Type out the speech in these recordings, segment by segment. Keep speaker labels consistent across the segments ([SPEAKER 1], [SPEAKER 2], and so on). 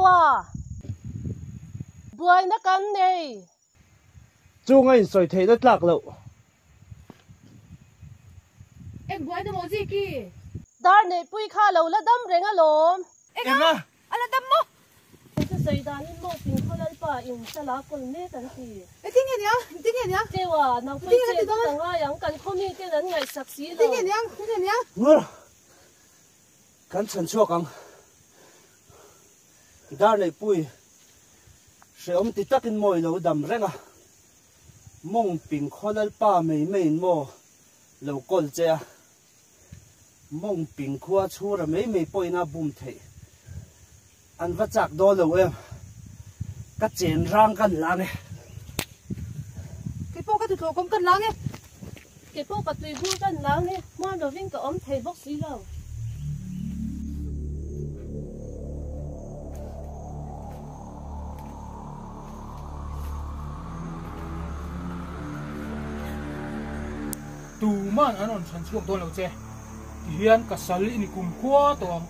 [SPEAKER 1] à buổi nó cắn này
[SPEAKER 2] chú ngay soi thấy đất lạc lộ
[SPEAKER 3] em buổi nó mua gì kì
[SPEAKER 1] dar này bùi khá lâu là đâm rèn alom
[SPEAKER 3] em à anh là đâm mò
[SPEAKER 1] cái xây đàn in mò pin khó lăn pa in sa lá con nè tan kì
[SPEAKER 3] em tiếng gì nhá
[SPEAKER 1] thế à nào phải chơi đó tang ai yang kan khomi cái lần ngày sạc xí
[SPEAKER 3] tiếng gì nhá
[SPEAKER 2] ngơ cắn chân chua căng dar này bùi sẽ ông tít tắc in mồi lâu đầm rèn à mong pin khó lăn pa mấy mò lâu col chơi mong pin khua chua ra mấy bôi na bùm thế anh vắt chạc đo lâu em cắt chén rang cắn lá này
[SPEAKER 3] cái bộ cái thùng cũng cần lắng nghe
[SPEAKER 1] cái bộ cái tùy vui cắn lá nè mà đồ viên cái ống thầy bốc xí đâu
[SPEAKER 4] tu man anon chan chuak don lo che hian ka sal ini kum khua to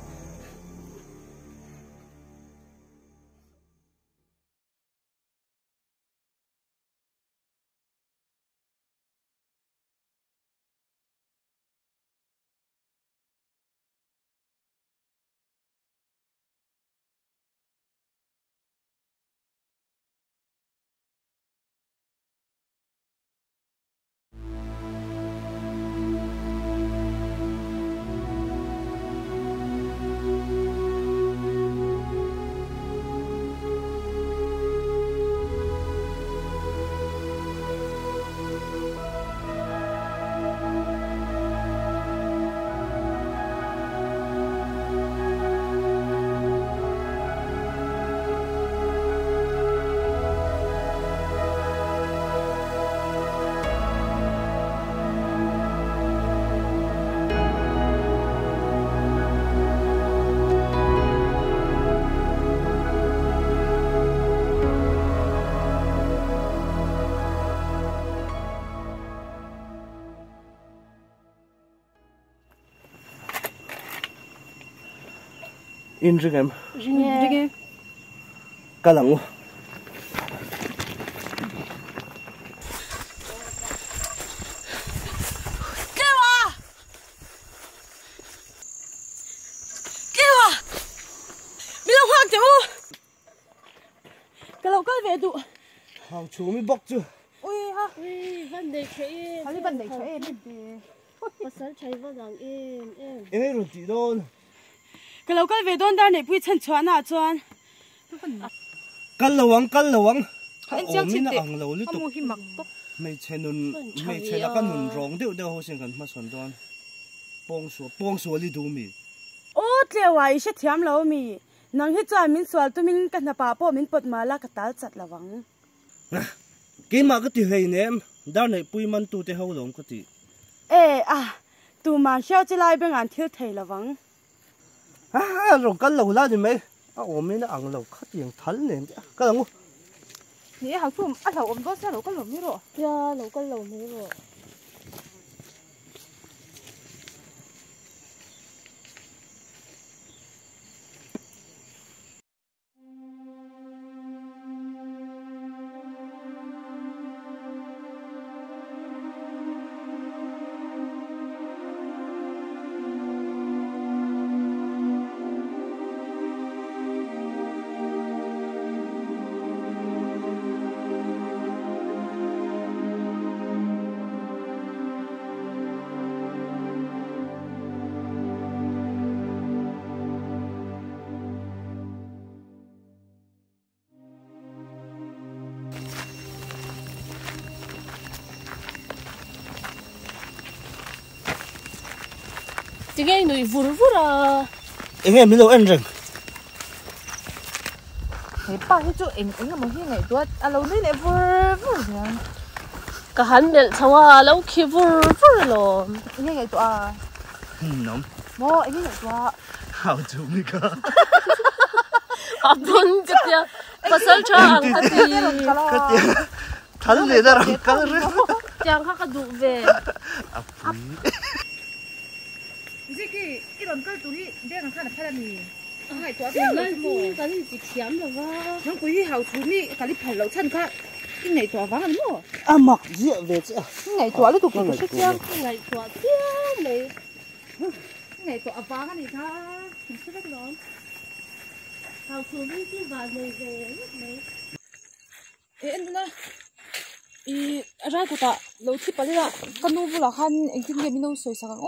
[SPEAKER 2] in rừng em
[SPEAKER 3] rừng
[SPEAKER 2] cá lăng
[SPEAKER 3] cái lâu cái về tụ
[SPEAKER 2] hàng chú mới bóc chưa
[SPEAKER 3] ui ha
[SPEAKER 1] ui vấn đề chơi
[SPEAKER 3] hắn đi bận để cho em
[SPEAKER 1] có sẵn chơi vào rằng em
[SPEAKER 2] em ấy rồi tí đâu
[SPEAKER 3] cái lâu cái về đón đar này bùi chân choán à choán
[SPEAKER 2] cắn lẩu
[SPEAKER 3] anh chắc chịu
[SPEAKER 2] tệ ăn lẩu liên tục
[SPEAKER 3] hi mặc tóc
[SPEAKER 2] mấy chén là cắn nôn rong đều hồ sen cắn mà xuân đoan bông sủa đi đủ mì
[SPEAKER 3] ô leo ai sẽ thiam lâu mì nang hết cho mình xual tụi mình cần nạp bao mình bật mà là cái tal chặt là vắng
[SPEAKER 2] cái mà cái gì vậy em đào này bùi man tu te hậu lòng cái gì
[SPEAKER 3] ê à tụi mà sao chỉ lại bên ăn thiếu thầy là vắng
[SPEAKER 2] rồi cắn lẩu lá thì mấy mình nó ăn lẩu khát tiền thắn này cái lẩu
[SPEAKER 3] nè hàng phum ăn lẩu đó sao lẩu cái lẩu như rồi
[SPEAKER 1] ya lâu cái lâu mấy rồi tiếng anh nói vur à
[SPEAKER 2] em mình đâu ăn rừng
[SPEAKER 3] Thế ba cái chỗ em là một cái ngày tuốt à lâu nay lại vur rồi
[SPEAKER 1] cả hắn biết sao à lâu khi vur rồi
[SPEAKER 3] em ngày tuốt à
[SPEAKER 2] nóng
[SPEAKER 3] mò em ngày tuốt
[SPEAKER 2] hào chú mi cả
[SPEAKER 1] à bốn cái kia có sao cho ăn hết đi
[SPEAKER 2] thằng này ra rồi cái rồi
[SPEAKER 1] chẳng khác cái đủ về
[SPEAKER 3] gì cái 이런 걸 둘이 내가 하나 팔았니 ngày tuổi
[SPEAKER 1] Lai chi cái gì chỉ thiếm là va.
[SPEAKER 3] nó quý hào chú mi cái đi phải lẩu chân khác cái ngày tuổi vắng lắm rồi
[SPEAKER 2] à mặc rượu về chứ
[SPEAKER 3] ngày tuổi nó tụt cái sách trang
[SPEAKER 1] Ngày tuổi thiếm này.
[SPEAKER 3] ngày tuổi vắng cái này ha
[SPEAKER 1] Mình sẽ bắt đón. Hào chú đi chứ vào này về lúc này.
[SPEAKER 3] ê anh này 이 라이고다 로티 빨리라 까노불라 한 앵킹게 미노 소이사강 어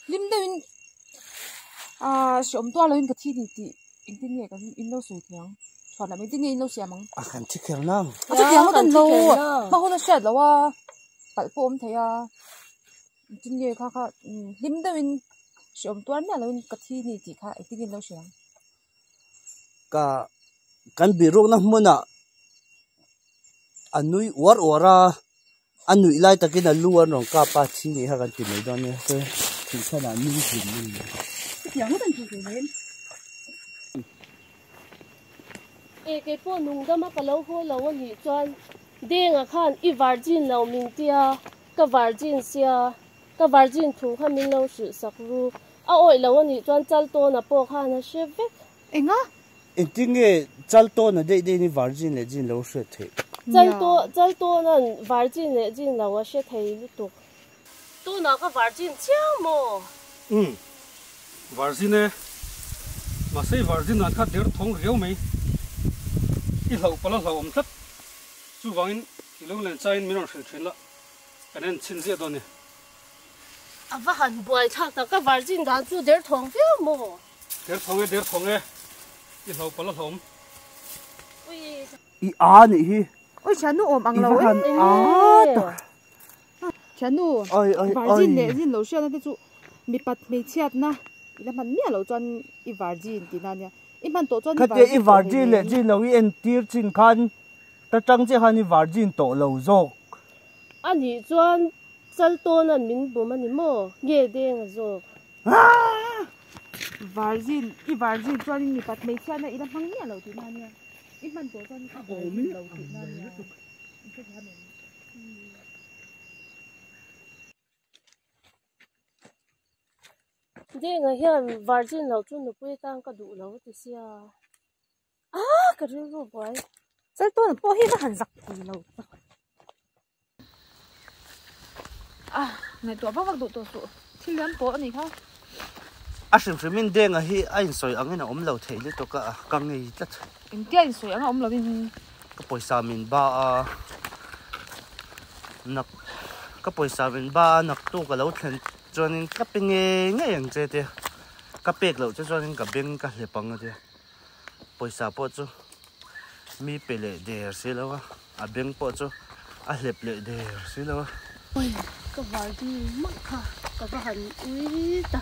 [SPEAKER 3] 림데윈 아 시엄도 알로인 그 티디티 앵킹게 가 인노 소이티양 저나 앵킹게 인노 시야망
[SPEAKER 2] à khẩn thích kiểu nào
[SPEAKER 3] 아저 양은 너 마호나 쉣라와 발포음 돼야 앵킹게 가가 림데윈 시엄도 알면 알로인 그 티디티 가 앵킹게 인노 시양
[SPEAKER 2] cả căn bị rốt nó muốn à anh nuôi ora anh nuôi lại ta cái nào luôn rồi cả ba chi này hay cái gì này đó nè thôi thì sao là nuôi gì nuôi
[SPEAKER 3] 양은 주세요
[SPEAKER 1] Ê cái phố nung đó mà cái lâu khô lâu anh nhỉ chọn. Đen à khan i virgin lâu mình tia. Cái virgin xia. Cái virgin thu khan mình lâu sử sắc ru. À ôi lâu anh nhỉ chọn chal to na po khan na chef vek.
[SPEAKER 3] 앵아
[SPEAKER 2] em tin nghe chal to na đây đây ni virgin là gì lâu sẽ thế
[SPEAKER 1] Chal to na virgin le jin lâu à sẽ thấy lúc tục. To na cái virgin chiang mo.
[SPEAKER 4] Virgin mà xây virgin là khát đỡ thông réo mấy ít hậu bao lâu ẩm thấp chú vàng thì lúc lên trái mình làm chuyện là cái nên xin giết đó nè
[SPEAKER 1] À và hẳn buổi thắc ta cái virgin đã chú đỡ thông phiêu mo.
[SPEAKER 4] đỡ thông ấy ít hậu bao lâu ẩm
[SPEAKER 1] Ui.
[SPEAKER 2] i à này
[SPEAKER 3] ôi chanu ôm ăn lâu
[SPEAKER 2] Ivan
[SPEAKER 3] ấy
[SPEAKER 2] à
[SPEAKER 3] chanu
[SPEAKER 2] ôi
[SPEAKER 3] virgin lệ jin lâu xia na chú mi pat mi chiat na ila man mi lo chon i virgin ti na nya i man to chon
[SPEAKER 2] cái thế i virgin là gì lâu en tier chín khan ta trăng chứ han i virgin tổ lâu rồi
[SPEAKER 1] Anh nhỉ chọn chal to na mình bố mà nhỉ mo. Nghe đen à rồi.
[SPEAKER 3] virgin i virgin chon mi pat mi chiat na ila mang mi lo ti na nya i man to chon i virgin lo ti na nya
[SPEAKER 1] Đen à hiện virgin lâu chun nó bơi tăng cái đủ lâu thì xia. À cái gì rồi boy.
[SPEAKER 3] sel to na po hi na han zak ti lo à ngày tuổi vak vak do to su thilian po ani kha
[SPEAKER 2] à xem mình đen à hi anh soi anh ấy ôm lâu thấy đấy tôi cả căng ngay tất
[SPEAKER 3] in tian soi ang om lo in
[SPEAKER 2] cái पैसा mình ba nặc cái पैसा mình ba nặc tu cái lâu thành cho nên cái bên nghe ngheอย่างthế đấy cái bẹc lâu cho nên cái bên cái lệp bằng thế पैसा po cho mi pele để xí lâu à bên po cho à lệp lệ để xí lâu
[SPEAKER 1] Ôi cái virgin mắc ha. Cái và hẳn ui ta.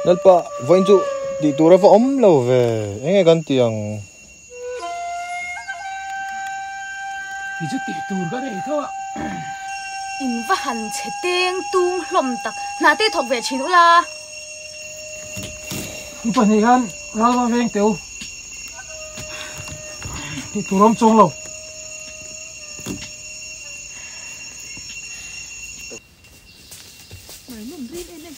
[SPEAKER 5] Nalpa voin chu di tura fa om lo ve enge kan tiang
[SPEAKER 4] thì chứ tỷ tù cái này thôi
[SPEAKER 6] in va han che teng tung hlom tak na te thok ve chhin ula
[SPEAKER 4] phần này han ra vào veng tiêu thì tù rom trông lâu
[SPEAKER 3] mày nằm rin em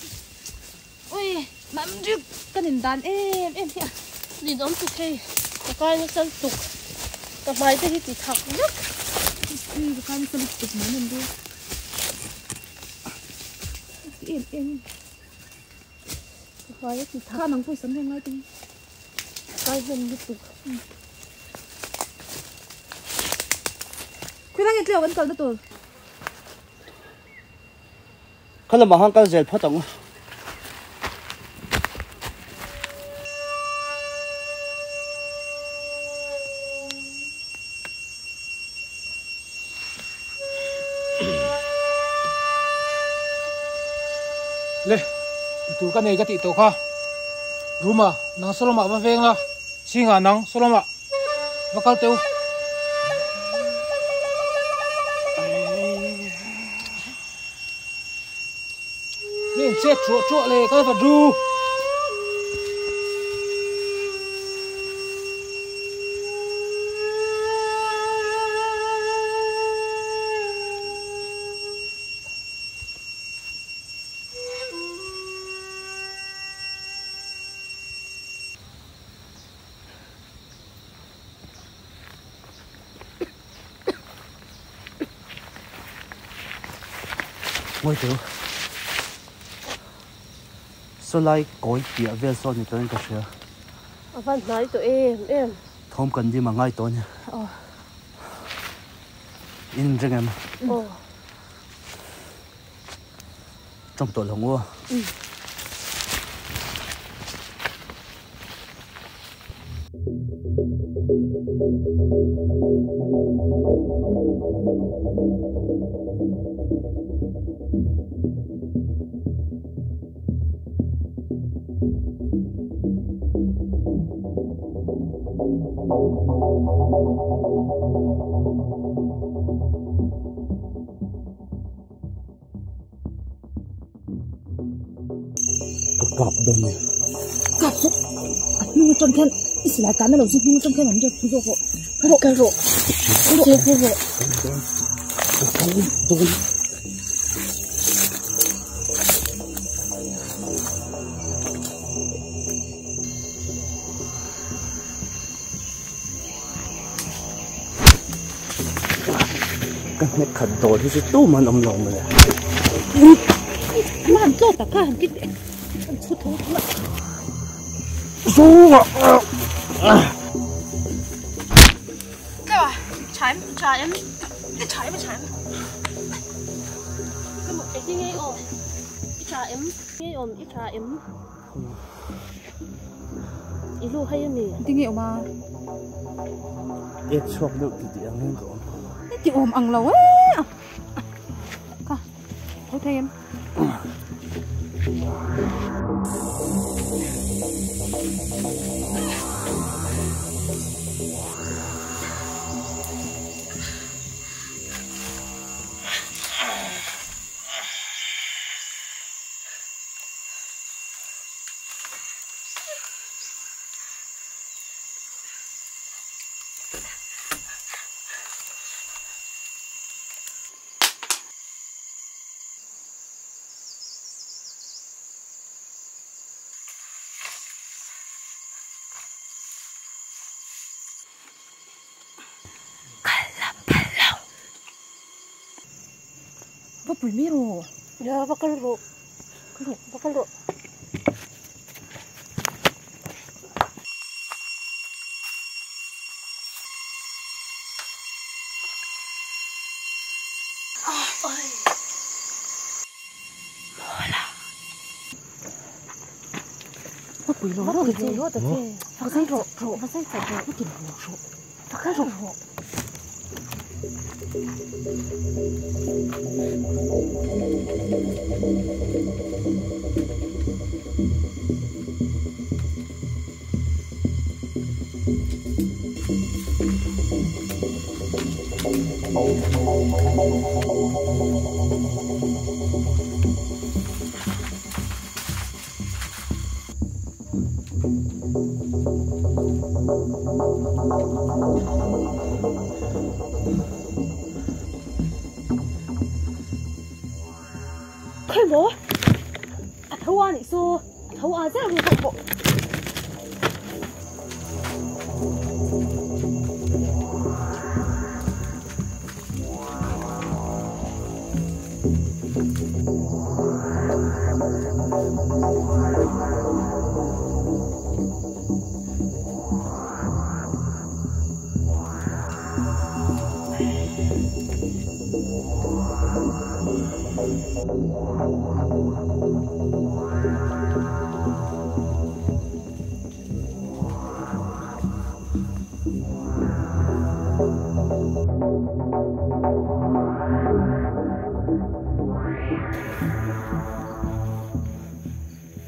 [SPEAKER 3] ôi nằm rin cái nền đàn em thì
[SPEAKER 1] Nhìn ống tục hay. Cái nó sân tục. Cái máy thì chỉ thọc nhất.
[SPEAKER 3] đi cái con sân tục mà nằm rin em
[SPEAKER 1] Cái máy thì thọc.
[SPEAKER 3] khá nắng vui sân hay ngay đi
[SPEAKER 1] Cái dân như tục.
[SPEAKER 3] cứ đang nghe kêu vẫn còn đó tôi
[SPEAKER 2] cái là mà hàng cái gì phát động
[SPEAKER 4] le tù cái này cái tỷ tù kha ruma nang soloma va veng la singa nang soloma vakal teu nên chết chuột chuột lệ cái vật ru
[SPEAKER 2] ngồi tiểu số lại cối tỉa về sau thì tôi cái gì
[SPEAKER 1] Văn nói tụi em
[SPEAKER 2] không cần gì mà ngay tôi nha in riêng em trong tuổi hồng ngô cọp đơn này
[SPEAKER 3] cọp số nhưng trong khen ít lại cá mấy đầu nhưng trong khen làm cho phụ hộ cái rộ phụ hộ
[SPEAKER 2] cái này khẩn đồ thì tu mà nằm lòng rồi
[SPEAKER 3] mà ăn tốt cả ăn cái chút thôi
[SPEAKER 2] số
[SPEAKER 6] cái à trái em cái trái mà
[SPEAKER 1] cái một cái nghe ổn ít trà em nghe ổn ít trà em ít lu hay em nè
[SPEAKER 3] tiếng hiệu mà
[SPEAKER 2] ít chọc được thì tiếng lên rồi
[SPEAKER 3] chị ôm ăn lâu ấy cả thôi thêm Apa primero?
[SPEAKER 1] Ya bakal ro.
[SPEAKER 3] Apa primero?
[SPEAKER 1] Bakal ro tadi.
[SPEAKER 3] Bakal ro.
[SPEAKER 1] Bakal ro.
[SPEAKER 3] Bikin ro. Bakal ro.
[SPEAKER 1] Cái bố thấu à này xô thấu à rất là hụt bộ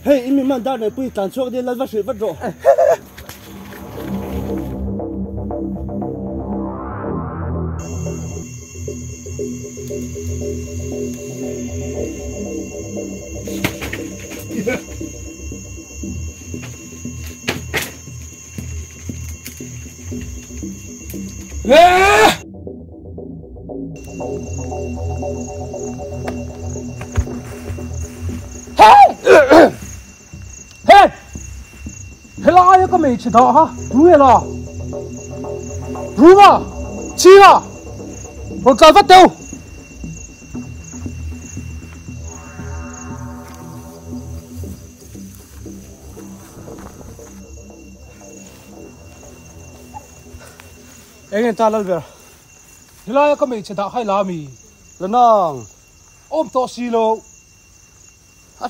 [SPEAKER 2] hey im man dar này bui tàn chuột đi lên vắt sợi vắt rộ
[SPEAKER 7] Hello, ai có mấy chuyện đó hả? Đúng rồi là. Đúng à? Chi à? Một cái vắt đâu? Anh ta lên về. Hello, ai có mấy chuyện đó hay là mi?
[SPEAKER 2] Lần nào
[SPEAKER 7] Ôm to xì lô.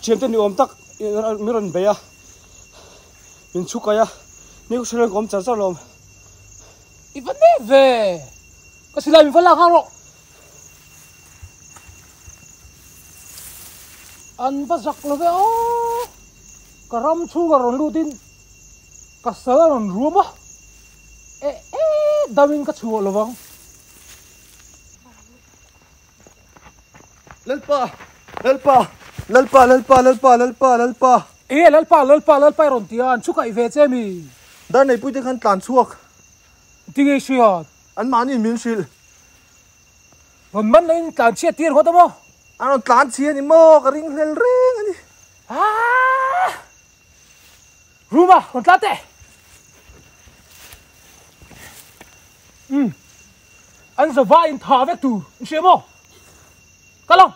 [SPEAKER 2] chiếm tên ôm tắc mi lần bé à mình chúc cái à nếu có chuyện ôm chả sao lòng
[SPEAKER 7] Ít vấn đề về. Có gì làm mình vẫn làm hao rồi. Anh bắt giặc là về ô. Cả ram chu cả ron lutin. Cả sơ ron ruộng á. Đâm in cả chuột là vâng.
[SPEAKER 2] lalpa
[SPEAKER 7] Lalpa ron tian chu kai ve che mi.
[SPEAKER 5] Dan này bụi tên khăn tàn suộc.
[SPEAKER 7] Tingi siya.
[SPEAKER 5] Anh mà nhìn miếng xịt.
[SPEAKER 7] Còn mình lên tàn chia tiền hết không?
[SPEAKER 5] Anh tàn chia ni mo cái ring hel ring anh.
[SPEAKER 7] Ruma, còn tát thế. Anh giờ vai anh thả vết tù, anh xem không? Cá lông.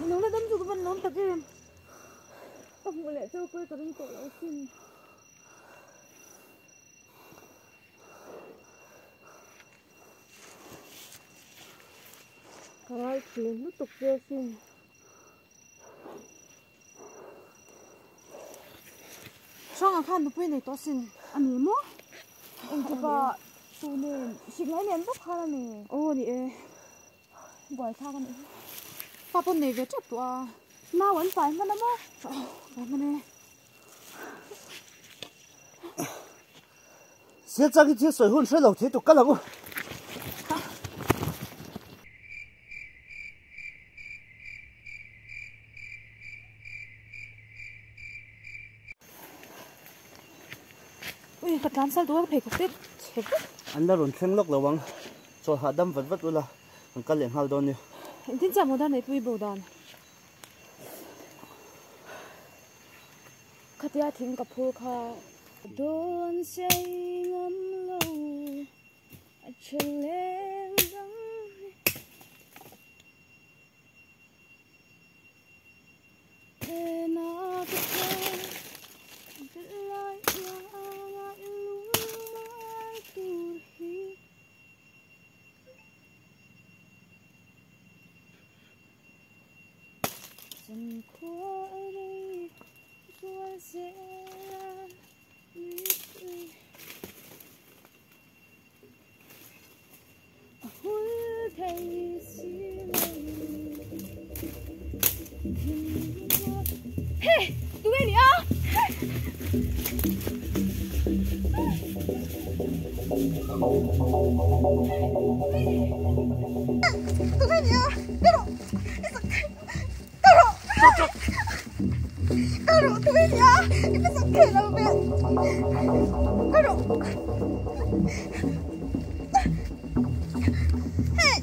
[SPEAKER 6] Nó là đâm cho cái vấn nón thật em. Ông lại cho quê cái tổ lão xin.
[SPEAKER 1] Cái chuyện nó tục vô xin.
[SPEAKER 6] Sao khăn được quê này to xin. Anh nhỉ mó? Anh cho bà tụi nên xịt lấy nén bốc khá là nè. Ô nè. Gọi sao con nè. Bà bọn này về chắc tụi à. Mà vẫn phải mà nó mó. Phải mà nè.
[SPEAKER 2] sẽ ra cái chiếc sợi hôn sẽ lẩu thế tục cắt lòng.
[SPEAKER 6] Ui, thật lắm sao tụi phải cục tết.
[SPEAKER 2] Anh đã run khem lốc lẩu cho hạ đâm vật vật ula mình cắt liền hao đòn đi.
[SPEAKER 6] Anh tin rằng một đàn này tụi bầu đòn. Khát ya thím cặp phu kha. Đồn say ngắm lâu. Chân lên răng. Để nó thức lên. Để lại ngại lung mãi tù hi. Dần qua đây tôi sẽ biết hối thầy xin hey tụi em đi à tụi em đi à Caro, tu ven ya. Ito sa kela mo. Caro. Hey.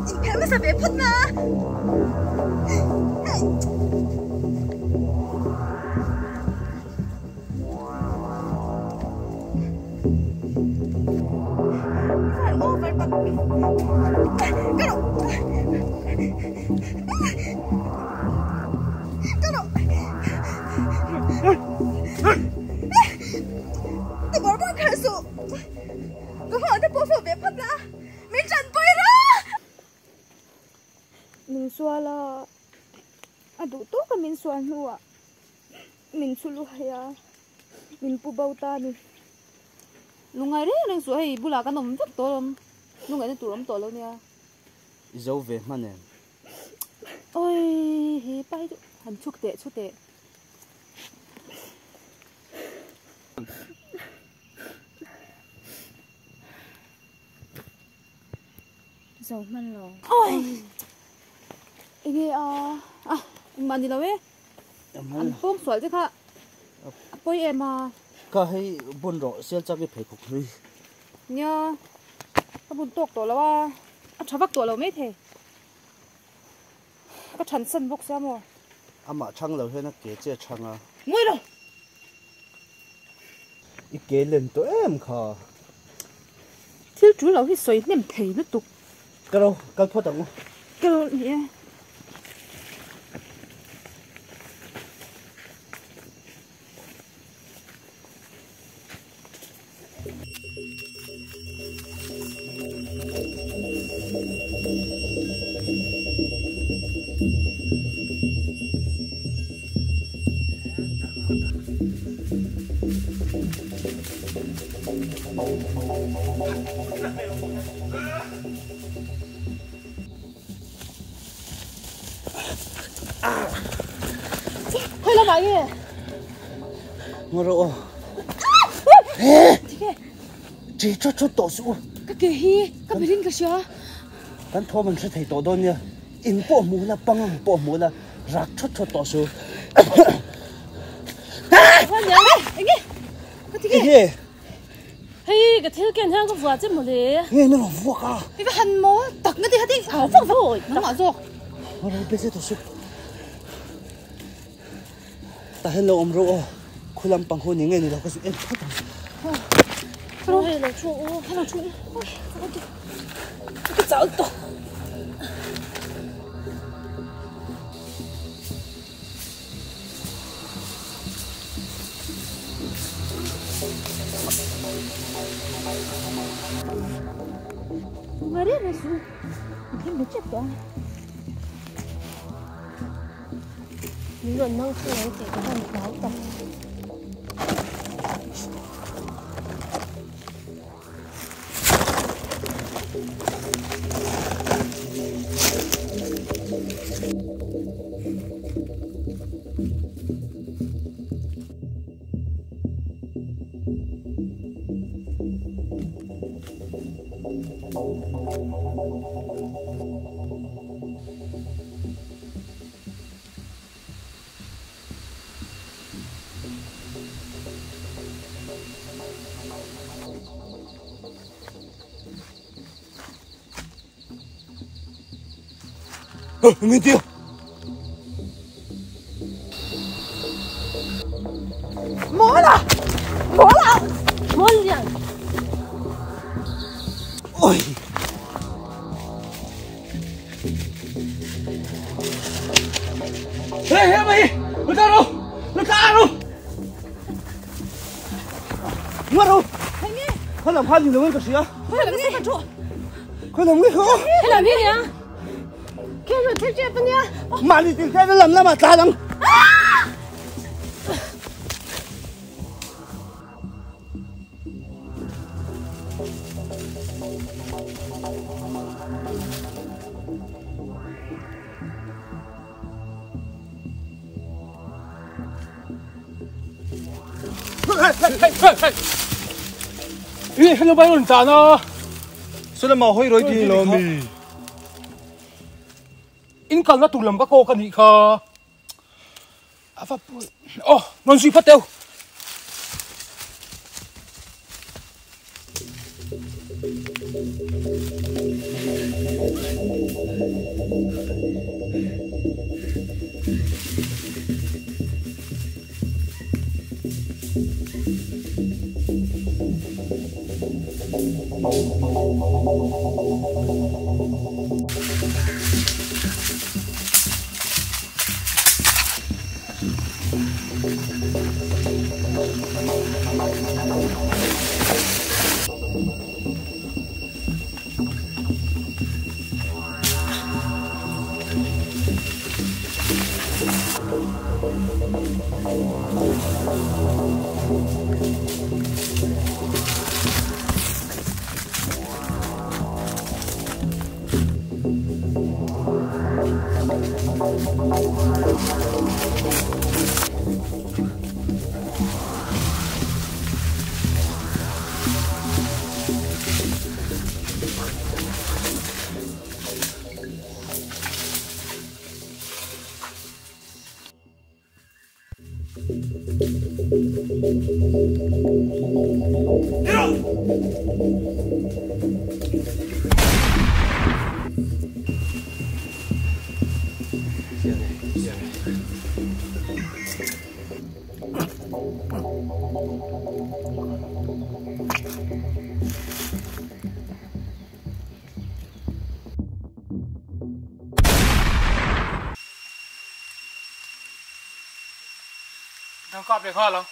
[SPEAKER 6] Ikay mo sa bepot na. Hey. Over pa. Caro. Caro! Tôi bỏ bóng khởi sự. Có hỏi tôi bố phụ bé phát ra. Mình chẳng bơi ra. min suala adu to ka min sual nuwa min sulu haya min pu bauta ni lungai re nang su ai bula ka nom vek tolom lungai ni turom tolo nia
[SPEAKER 2] dấu về mà nè
[SPEAKER 6] ôi he pai han chuk te
[SPEAKER 3] dầu man lo
[SPEAKER 6] ôi ini man đi đâu ấy
[SPEAKER 2] em
[SPEAKER 6] bom sual chứ kha poi em
[SPEAKER 2] cả hay buồn rõ xe chắc cái phải phục rồi
[SPEAKER 6] nha ka bun tok to lawa chavak to lo me the ka chan san bok sa mo
[SPEAKER 2] ama chăng lâu hay nó kế chế chăng à
[SPEAKER 6] ngoi rồi
[SPEAKER 2] ít kế lên to em khờ
[SPEAKER 6] thiếu chú lo hi soi nem thei nó tục
[SPEAKER 2] cái đâu cái phốt đâu
[SPEAKER 6] cái lo nhỉ hơi là vậy nhỉ
[SPEAKER 2] ngồi rồi chỉ cho tổ số
[SPEAKER 6] cái kia hi cái bị điên cái gì
[SPEAKER 2] cái thua mình sẽ thấy tổ đó nha in bộ mũ là băng bộ mũ là rác cho tổ số
[SPEAKER 6] anh nhớ anh nghe cái gì
[SPEAKER 1] hey cái thiếu kiện hàng có vừa chứ một lẽ
[SPEAKER 2] nghe nó là vua cả
[SPEAKER 6] cái hành mó tặc nó thì hết đi ảo phong rồi nó ngỏ rồi
[SPEAKER 2] ngồi rồi bây giờ tổ số ta hello ông rồi khulam bằng hôn những ngày này là có sự em thoát
[SPEAKER 1] rồi là chú
[SPEAKER 6] hay là chú cái cháu to Ngari na su. Kim chết đó.
[SPEAKER 1] luận mang出来给他们搞搞。
[SPEAKER 2] Minh Tiêu
[SPEAKER 6] Mỏ là
[SPEAKER 1] Món gì
[SPEAKER 2] ôi hey mày nó ra đâu ngất đâuเขาlàm phan gì đâu cái gì á
[SPEAKER 6] Phải làm gì cả chú
[SPEAKER 2] เขาlàm cái không
[SPEAKER 1] Thế làm gì nhá Kia rồi thế chết bên nhá
[SPEAKER 2] mà đi tìm cái nó làm mà ta đắng
[SPEAKER 7] 이 헬로바이는 있잖아.
[SPEAKER 5] Sao mà hơi rồi thì nó mì.
[SPEAKER 7] 인간 나 둘람 갖고 가니까. 아빠 넌 수입 했대요. Đang cọp để kho lắm.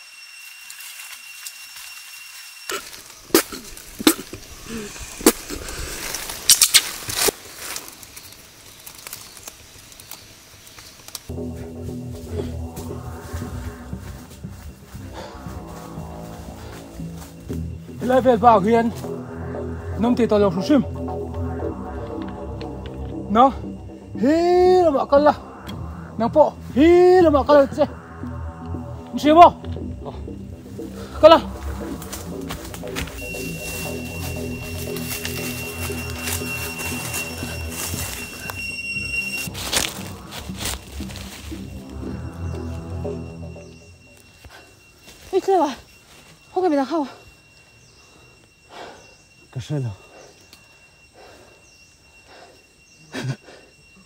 [SPEAKER 7] Lại về vào hiền nông thì tao lộc sim nó hi là mà con là nang po hi là mà con là sim không con là
[SPEAKER 6] 이 제발 호감이 나가와.
[SPEAKER 2] cái gì nào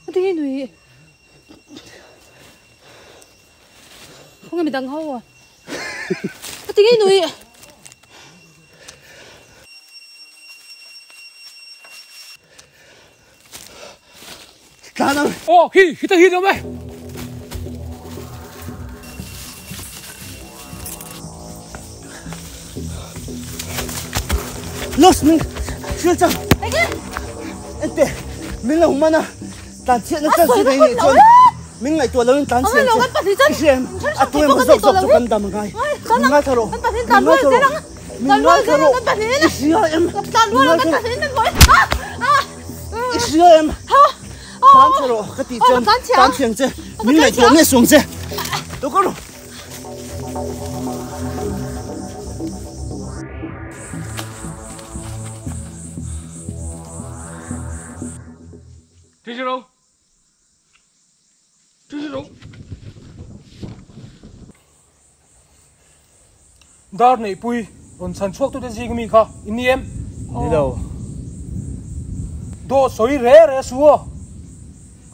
[SPEAKER 6] 어떻게 누이? 호감이 나가와. 어떻게 누이?
[SPEAKER 2] khả năng
[SPEAKER 7] hi hi ta hi đâu mày
[SPEAKER 2] lost mình chưa chắc em tệ mình là hùng mana tàn chuyện nó chân gì đây này chôn mình ngày tuổi lớn tàn chuyện chứ em à tôi em dọc dọc cho con đầm ngay mình ngay thở rồi mình ngay thở rồi mình ngay thở rồi xíu em mình ngay thở rồi xíu em tàn thở rồi cái tí chân tàn chuyện chứ mình ngày tuổi nghe xuống chứ đâu có rồi
[SPEAKER 7] Đi chứ đâu? Đi chứ đâu? Dar này pui, còn sản xuất tôi gì cái mình khá, in em.
[SPEAKER 2] đi đâu?
[SPEAKER 7] Đồ soi rẻ rẻ xua,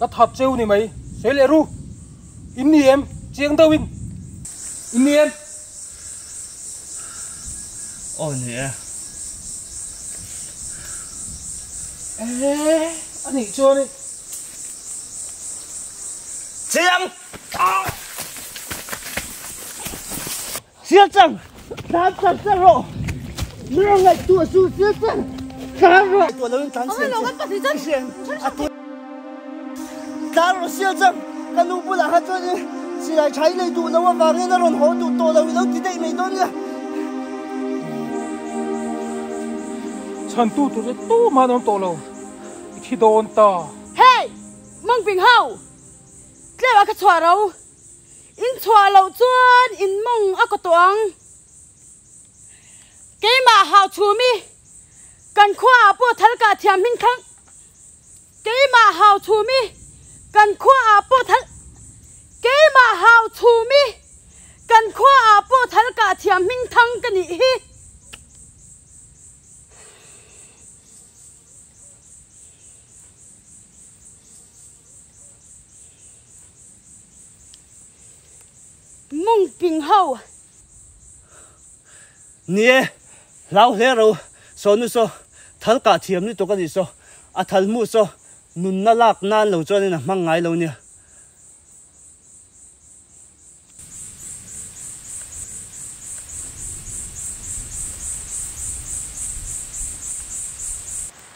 [SPEAKER 7] cái thật trêu này mày, soi lẹ ru, in em, chiang đâu in em.
[SPEAKER 2] Ôi nè.
[SPEAKER 7] Ê, anh nghỉ chưa đi.
[SPEAKER 2] Chiang! Siết chân! Đá chân chân rồi! Mưa ngày tùa su siết chân! Đá rồi! Tùa lớn tán siết chân! Siết! À tùa! Đá rồi siết chân! Cái nụ bù là hát cho đi! Chỉ lại cháy lấy tùa lâu và nghe nó rồn hổ tùa tùa lâu lâu tí đây mày đón nha!
[SPEAKER 7] Chân tu tùa tu mà nó tổ lâu. Khi đồn ta.
[SPEAKER 6] Hey! Mong bình hậu! Lẽ bà cái chòa đâu? In chòa lâu chuan, in mong á có tuang. Cái mà hào chú mi, cần khoa bố thal cả thiam hình thăng. Cái mà hào chú mi, cần khoa bố thal. Cái mà hào chú mi, cần khoa bố thal cả thiam hình thăng cái này hi. Mong bình hậu
[SPEAKER 2] Nè, lão lẽ rồi, số nu số, thal cả thiam nu to cái gì số, à thal mu số, nun na lak nan lâu cho nên là mang ngay lâu nè.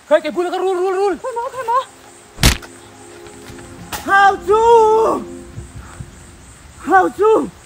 [SPEAKER 7] Cái bùi là cái rul.
[SPEAKER 6] Thôi mà
[SPEAKER 2] Hào chú! khao chu